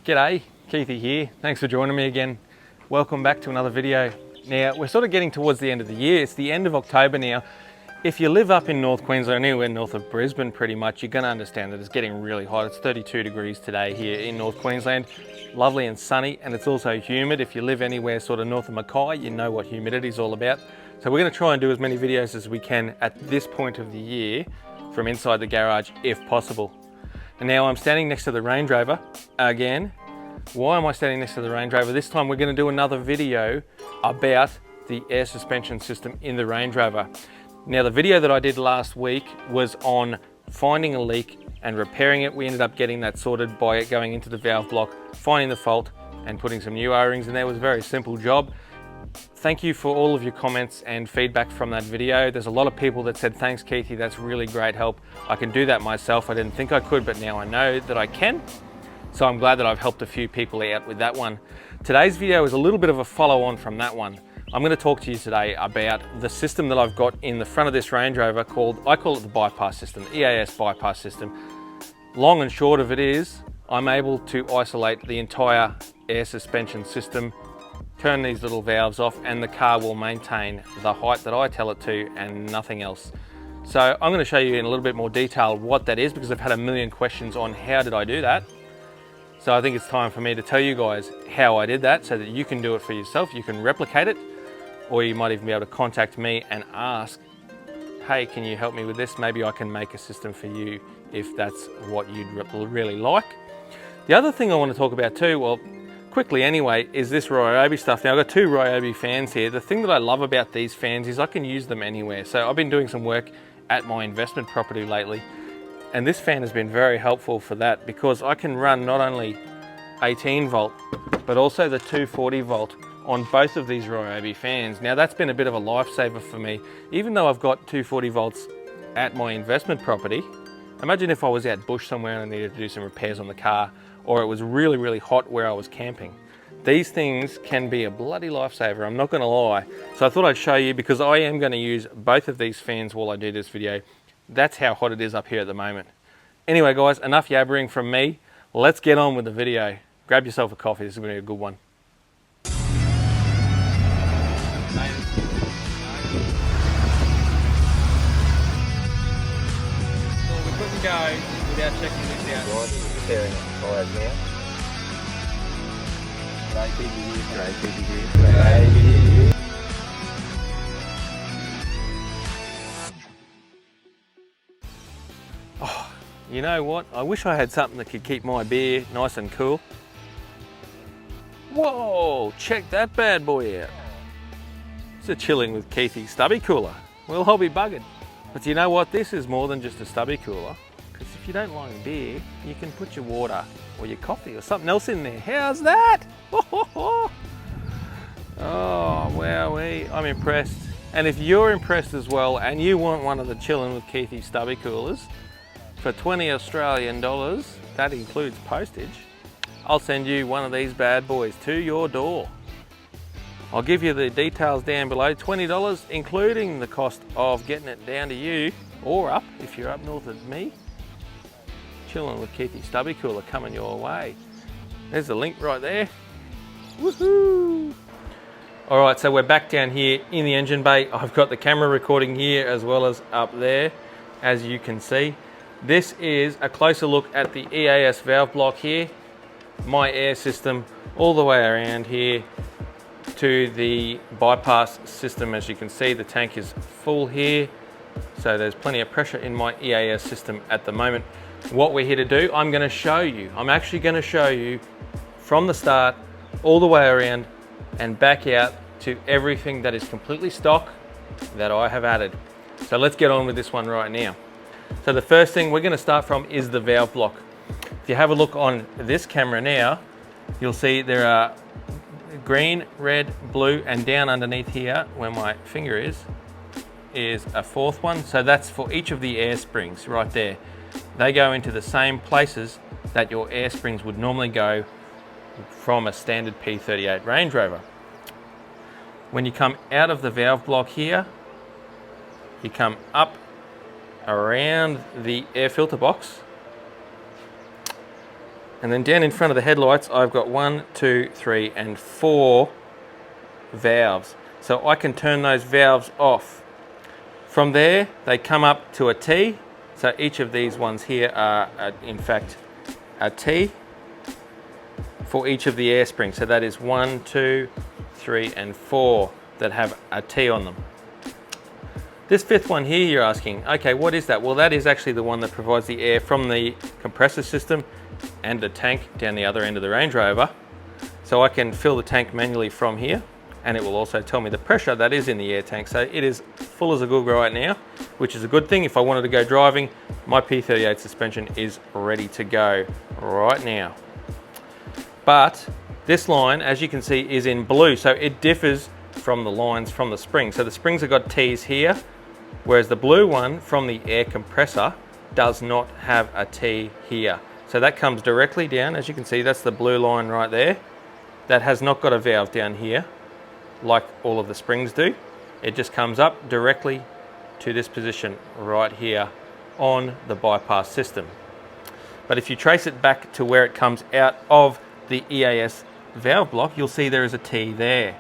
G'day, Keithy here. Thanks for joining me again. Welcome back to another video. Now, we're sort of getting towards the end of the year. It's the end of October now. If you live up in North Queensland, anywhere north of Brisbane pretty much, you're gonna understand that it's getting really hot. It's 32 degrees today here in North Queensland. Lovely and sunny, and it's also humid. If you live anywhere sort of north of Mackay, you know what humidity is all about. So we're gonna try and do as many videos as we can at this point of the year from inside the garage, if possible. And now I'm standing next to the Range Rover again. Why am I standing next to the Range Rover? This time we're going to do another video about the air suspension system in the Range Rover. Now, the video that I did last week was on finding a leak and repairing it. We ended up getting that sorted by going into the valve block, finding the fault and putting some new O-rings in there. It was a very simple job. Thank you for all of your comments and feedback from that video. There's a lot of people that said, thanks Keithy, that's really great help. I can do that myself. I didn't think I could, but now I know that I can. So I'm glad that I've helped a few people out with that one. Today's video is a little bit of a follow on from that one. I'm going to talk to you today about the system that I've got in the front of this Range Rover called, I call it the bypass system, the EAS bypass system. Long and short of it is, I'm able to isolate the entire air suspension system, turn these little valves off, and the car will maintain the height that I tell it to and nothing else. So I'm going to show you in a little bit more detail what that is, because I've had a million questions on how did I do that. So I think it's time for me to tell you guys how I did that so that you can do it for yourself. You can replicate it, or you might even be able to contact me and ask, hey, can you help me with this? Maybe I can make a system for you if that's what you'd really like. The other thing I want to talk about too, well, quickly anyway, is this Ryobi stuff. Now, I've got two Ryobi fans here. The thing that I love about these fans is I can use them anywhere. So I've been doing some work at my investment property lately, and this fan has been very helpful for that, because I can run not only 18 volt, but also the 240 volt on both of these Ryobi fans. Now, that's been a bit of a lifesaver for me. Even though I've got 240 volts at my investment property, imagine if I was out bush somewhere and I needed to do some repairs on the car, or it was really, really hot where I was camping. These things can be a bloody lifesaver, I'm not gonna lie. So I thought I'd show you, because I am gonna use both of these fans while I do this video. That's how hot it is up here at the moment. Anyway guys, enough yabbering from me. Let's get on with the video. Grab yourself a coffee, this is gonna be a good one. Well, we couldn't go without checking this out. Repairing tyres now. Great Keithy. Oh, you know what? I wish I had something that could keep my beer nice and cool. Whoa, check that bad boy out. It's a chilling with Keithy stubby cooler. Well, I'll be buggered. But you know what? This is more than just a stubby cooler. Because if you don't like beer, you can put your water or your coffee or something else in there. How's that? Oh, wowee, I'm impressed. And if you're impressed as well and you want one of the Chillin' with Keithy stubby coolers for 20 Australian dollars, that includes postage, I'll send you one of these bad boys to your door. I'll give you the details down below, $20, including the cost of getting it down to you, or up if you're up north of me. Chillin' with Keithy stubby cooler coming your way. There's the link right there. Woohoo! All right, so we're back down here in the engine bay. I've got the camera recording here as well as up there, as you can see. This is a closer look at the EAS valve block here, my air system all the way around here to the bypass system. As you can see, the tank is full here, so there's plenty of pressure in my EAS system at the moment. What we're here to do, I'm actually going to show you from the start all the way around and back out to everything that is completely stock that I have added. So let's get on with this one right now. So the first thing we're going to start from is the valve block. If you have a look on this camera now, you'll see there are green, red, blue, and down underneath here where my finger is a fourth one. So that's for each of the air springs right there. They go into the same places that your air springs would normally go from a standard P38 Range Rover. When you come out of the valve block here, you come up around the air filter box, And then down in front of the headlights, I've got 1, 2, 3, and 4 valves. So I can turn those valves off. From there, they come up to a T. So each of these ones here are, in fact, a T for each of the air springs. So that is 1, 2, 3, and 4 that have a T on them. This fifth one here, you're asking, okay, what is that? Well, that is actually the one that provides the air from the compressor system and the tank down the other end of the Range Rover. So I can fill the tank manually from here, and it will also tell me the pressure that is in the air tank. So it is full as a good right now, which is a good thing. If I wanted to go driving, my P38 suspension is ready to go right now. But this line, as you can see, is in blue, so it differs from the lines from the springs. So the springs have got T's here, whereas the blue one from the air compressor does not have a T here. So that comes directly down. As you can see, that's the blue line right there. That has not got a valve down here like all of the springs do. It just comes up directly to this position right here on the bypass system. But if you trace it back to where it comes out of the EAS valve block, you'll see there is a T there.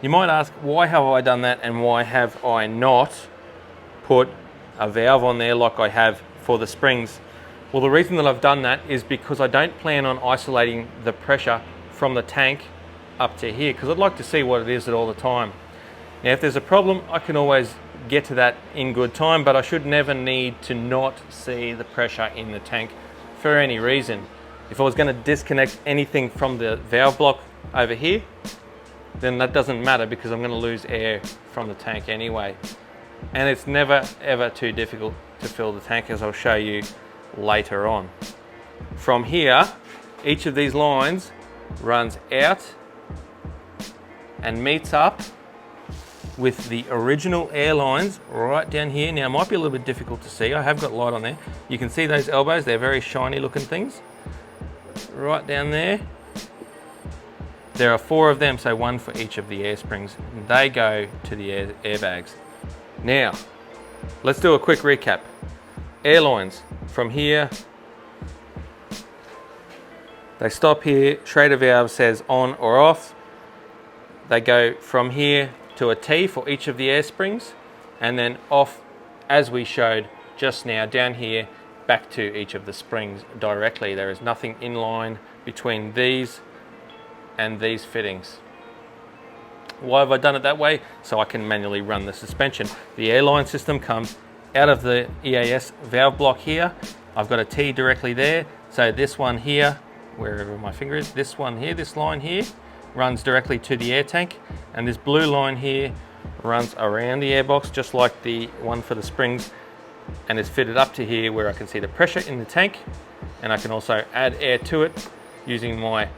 You might ask, why have I done that and why have I not put a valve on there like I have for the springs? Well, the reason that I've done that is because I don't plan on isolating the pressure from the tank up to here, because I'd like to see what it is at all the time. Now, if there's a problem, I can always get to that in good time, but I should never need to not see the pressure in the tank for any reason. If I was going to disconnect anything from the valve block over here, then that doesn't matter because I'm going to lose air from the tank anyway. And it's never ever too difficult to fill the tank, as I'll show you later on. From here, each of these lines runs out and meets up with the original air lines right down here. Now, it might be a little bit difficult to see. I have got light on there. You can see those elbows, they're very shiny looking things. Right down there. There are 4 of them, so 1 for each of the air springs. They go to the airbags. Now, let's do a quick recap. Air lines from here, they stop here. Schrader valve says on or off. They go from here to a T for each of the air springs, and then off, as we showed just now, down here, back to each of the springs directly. There is nothing in line between these and these fittings. Why have I done it that way? So I can manually run the suspension. The airline system comes out of the EAS valve block here. I've got a T directly there. So this one here, wherever my finger is, this one here, this line here, runs directly to the air tank. And this blue line here runs around the airbox, just like the one for the springs, and is fitted up to here where I can see the pressure in the tank. And I can also add air to it using my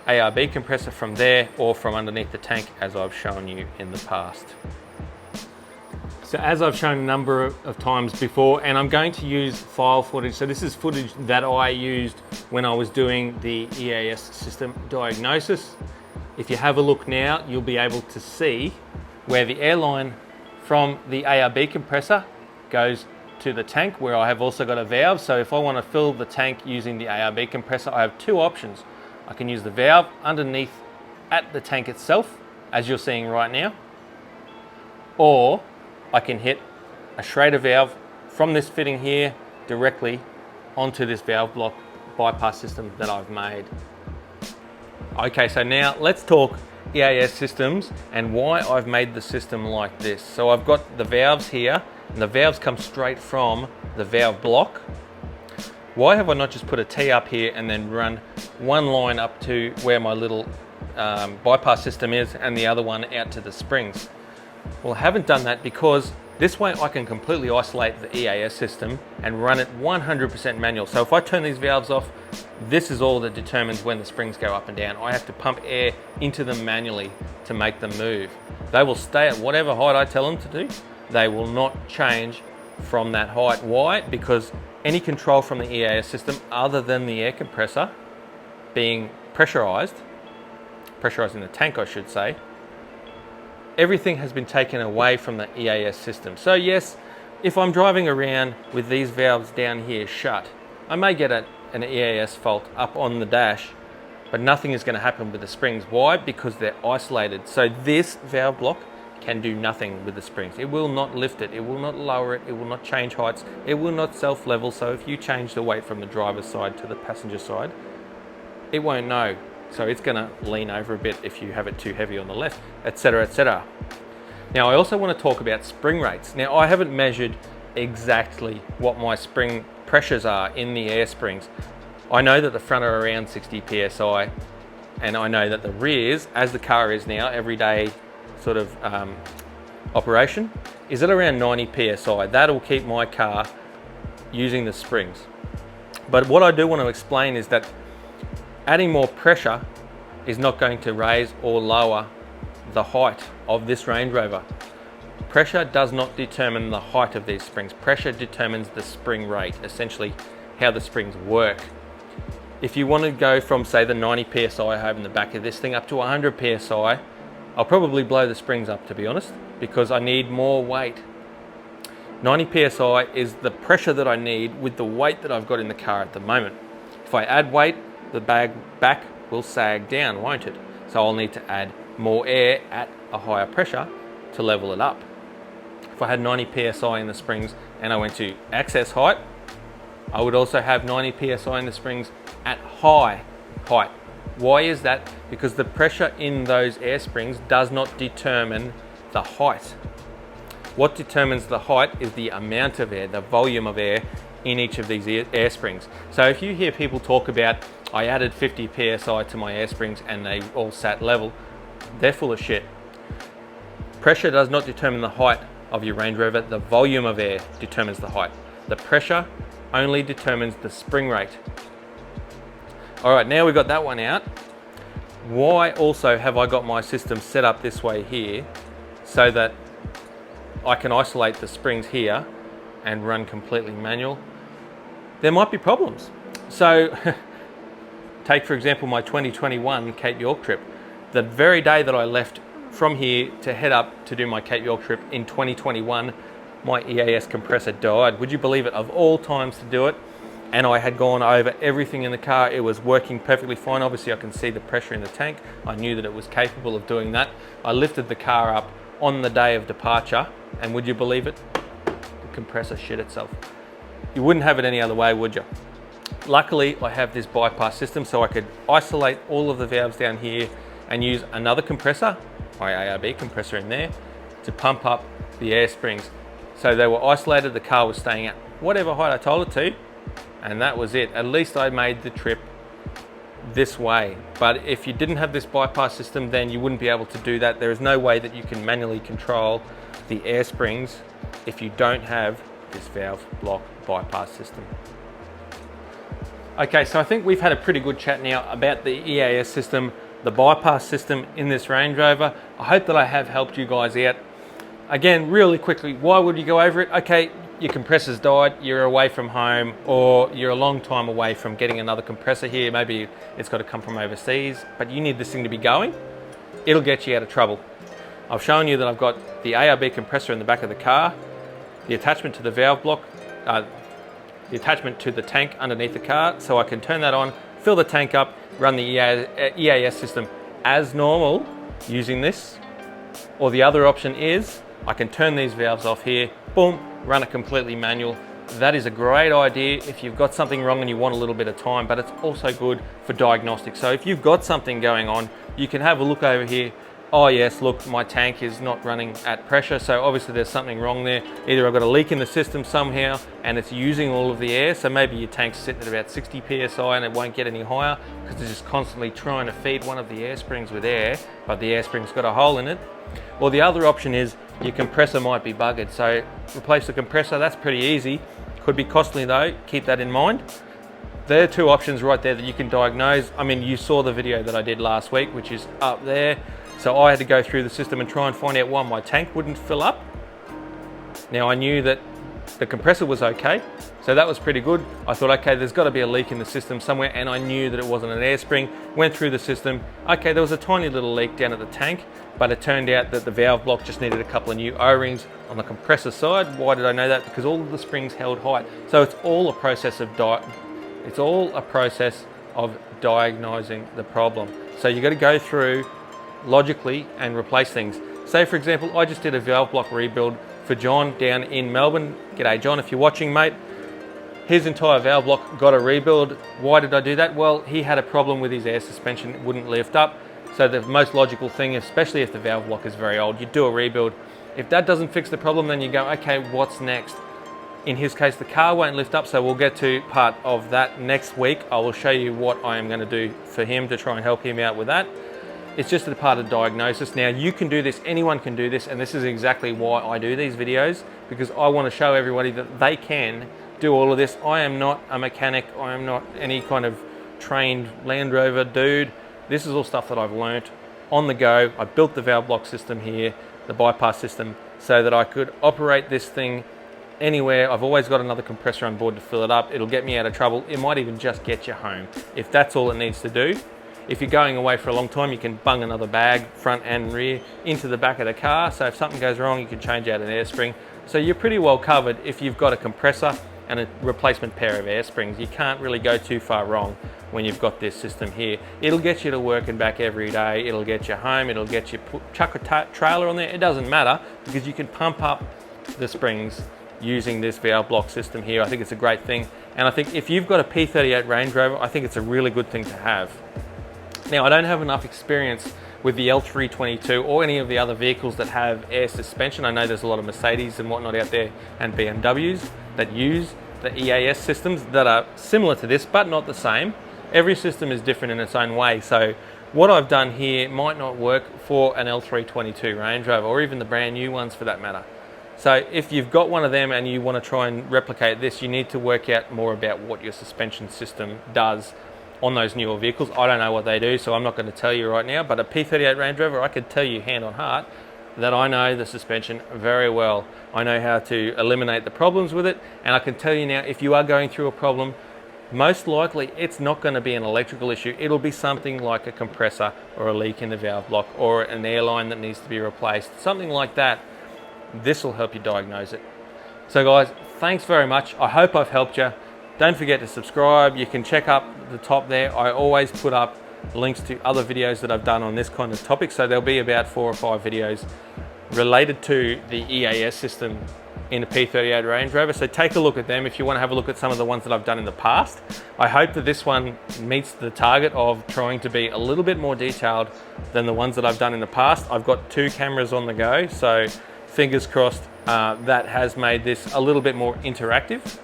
ARB compressor from there or from underneath the tank, as I've shown you in the past. So as I've shown a number of times before, and I'm going to use file footage. So this is footage that I used when I was doing the EAS system diagnosis. If you have a look now, you'll be able to see where the airline from the ARB compressor goes to the tank, where I have also got a valve. So if I want to fill the tank using the ARB compressor, I have 2 options. I can use the valve underneath at the tank itself, as you're seeing right now, or I can hit a Schrader valve from this fitting here directly onto this valve block bypass system that I've made. Okay, so now let's talk EAS systems and why I've made the system like this. So I've got the valves here, and the valves come straight from the valve block. Why have I not just put a T up here and then run one line up to where my little bypass system is and the other one out to the springs? Well, I haven't done that because this way I can completely isolate the EAS system and run it 100% manual. So if I turn these valves off, this is all that determines when the springs go up and down. I have to pump air into them manually to make them move. They will stay at whatever height I tell them to do. They will not change from that height. Why? Because any control from the EAS system other than the air compressor being pressurized in the tank I should say, everything has been taken away from the EAS system. So yes, if I'm driving around with these valves down here shut, I may get an EAS fault up on the dash, but nothing is going to happen with the springs. Why? Because they're isolated. So this valve block can do nothing with the springs. It will not lift it, it will not lower it, it will not change heights, it will not self-level. So if you change the weight from the driver's side to the passenger side, it won't know. So it's going to lean over a bit if you have it too heavy on the left, etc, etc. Now I also want to talk about spring rates. Now I haven't measured exactly what my spring pressures are in the air springs. I know that the front are around 60 psi, and I know that the rears, as the car is now, everyday sort of operation, is at around 90 psi. That'll keep my car using the springs. But what I do want to explain is that adding more pressure is not going to raise or lower the height of this Range Rover. Pressure does not determine the height of these springs. Pressure determines the spring rate, essentially how the springs work. If you want to go from, say, the 90 psi I have in the back of this thing up to 100 psi, I'll probably blow the springs up, to be honest, because I need more weight. 90 psi is the pressure that I need with the weight that I've got in the car at the moment. If I add weight, the back will sag down, won't it? So I'll need to add more air at a higher pressure to level it up. If I had 90 psi in the springs and I went to access height, I would also have 90 psi in the springs at high height. Why is that? Because the pressure in those air springs does not determine the height. What determines the height is the amount of air, the volume of air in each of these air springs. So if you hear people talk about, I added 50 psi to my air springs and they all sat level, they're full of shit. Pressure does not determine the height of your Range Rover. The volume of air determines the height. The pressure only determines the spring rate. All right, now we've got that one out. Why also have I got my system set up this way here so that I can isolate the springs here and run completely manual? There might be problems. So take, for example, my 2021 Cape York trip. The very day that I left from here to head up to do my Cape York trip in 2021, my EAS compressor died. Would you believe it? Of all times to do it. And I had gone over everything in the car. It was working perfectly fine. Obviously I can see the pressure in the tank. I knew that it was capable of doing that. I lifted the car up on the day of departure, and would you believe it? The compressor shit itself. You wouldn't have it any other way, would you? Luckily, I have this bypass system, so I could isolate all of the valves down here and use another compressor, my ARB compressor in there, to pump up the air springs. So they were isolated, the car was staying at whatever height I told it to, and that was it. At least I made the trip this way. But if you didn't have this bypass system, then you wouldn't be able to do that. There is no way that you can manually control the air springs if you don't have this valve block bypass system. Okay, so I think we've had a pretty good chat now about the EAS system, the bypass system in this Range Rover. I hope that I have helped you guys out. Again, really quickly, why would you go over it? Okay, your compressor's died, you're away from home, or you're a long time away from getting another compressor here. Maybe it's got to come from overseas, but you need this thing to be going. It'll get you out of trouble. I've shown you that I've got the ARB compressor in the back of the car, the attachment to the valve block, the attachment to the tank underneath the car, so I can turn that on, fill the tank up, run the EAS system as normal using this. Or the other option is I can turn these valves off here, boom, run it completely manual. That is a great idea if you've got something wrong and you want a little bit of time, but it's also good for diagnostics. So if you've got something going on, you can have a look over here. Oh yes, look, my tank is not running at pressure, so obviously there's something wrong there. Either I've got a leak in the system somehow and it's using all of the air, so maybe your tank's sitting at about 60 psi and it won't get any higher because it's just constantly trying to feed one of the air springs with air, but the air spring's got a hole in it. Or the other option is your compressor might be buggered, so replace the compressor. That's pretty easy. Could be costly though, keep that in mind. There are two options right there that you can diagnose. I mean, you saw the video that I did last week, which is up there. So I had to go through the system and try and find out why my tank wouldn't fill up. Now I knew that the compressor was okay, so that was pretty good. I thought, okay, there's got to be a leak in the system somewhere, and I knew that it wasn't an air spring. Went through the system. Okay, there was a tiny little leak down at the tank, but it turned out that the valve block just needed a couple of new O-rings on the compressor side. Why did I know that? Because all of the springs held height. So it's all a process of It's all a process of diagnosing the problem. So you got to go through logically and replace things. Say for example, I just did a valve block rebuild for John down in Melbourne. G'day John, if you're watching mate. His entire valve block got a rebuild. Why did I do that? Well, he had a problem with his air suspension, it wouldn't lift up. So the most logical thing, especially if the valve block is very old, you do a rebuild. If that doesn't fix the problem, then you go, okay, what's next? In his case, the car won't lift up, so we'll get to part of that next week. I will show you what I am going to do for him to try and help him out with that. It's just a part of diagnosis. Now you can do this, anyone can do this, and this is exactly why I do these videos, because I want to show everybody that they can do all of this. I am not a mechanic, I am not any kind of trained Land Rover dude. This is all stuff that I've learnt on the go. I built the valve block system here, the bypass system, so that I could operate this thing anywhere. I've always got another compressor on board to fill it up. It'll get me out of trouble. It might even just get you home, if that's all it needs to do. If you're going away for a long time, you can bung another bag, front and rear, into the back of the car. So if something goes wrong, you can change out an air spring. So you're pretty well covered if you've got a compressor and a replacement pair of air springs. You can't really go too far wrong when you've got this system here. It'll get you to work and back every day. It'll get you home. It'll get you chuck a trailer on there. It doesn't matter, because you can pump up the springs using this valve block system here. I think it's a great thing. And I think if you've got a P38 Range Rover, I think it's a really good thing to have. Now, I don't have enough experience with the L322 or any of the other vehicles that have air suspension. I know there's a lot of Mercedes and whatnot out there and BMWs that use the EAS systems that are similar to this, but not the same. Every system is different in its own way. So what I've done here might not work for an L322 Range Rover, or even the brand new ones for that matter. So if you've got one of them and you want to try and replicate this, you need to work out more about what your suspension system does on those newer vehicles. I don't know what they do, so I'm not going to tell you right now, but a P38 Range Rover, I could tell you hand on heart that I know the suspension very well. I know how to eliminate the problems with it, and I can tell you now, if you are going through a problem, most likely it's not going to be an electrical issue. It'll be something like a compressor or a leak in the valve block or an airline that needs to be replaced, something like that. This will help you diagnose it. So guys, thanks very much. I hope I've helped you. Don't forget to subscribe. You can check up the top there. I always put up links to other videos that I've done on this kind of topic. So there'll be about 4 or 5 videos related to the EAS system in a P38 Range Rover. So take a look at them if you want to have a look at some of the ones that I've done in the past. I hope that this one meets the target of trying to be a little bit more detailed than the ones that I've done in the past. I've got 2 cameras on the go, so fingers crossed that has made this a little bit more interactive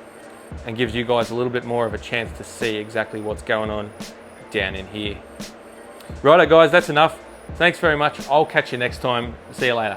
and gives you guys a little bit more of a chance to see exactly what's going on down in here. Righto guys, that's enough. Thanks very much. I'll catch you next time. See you later.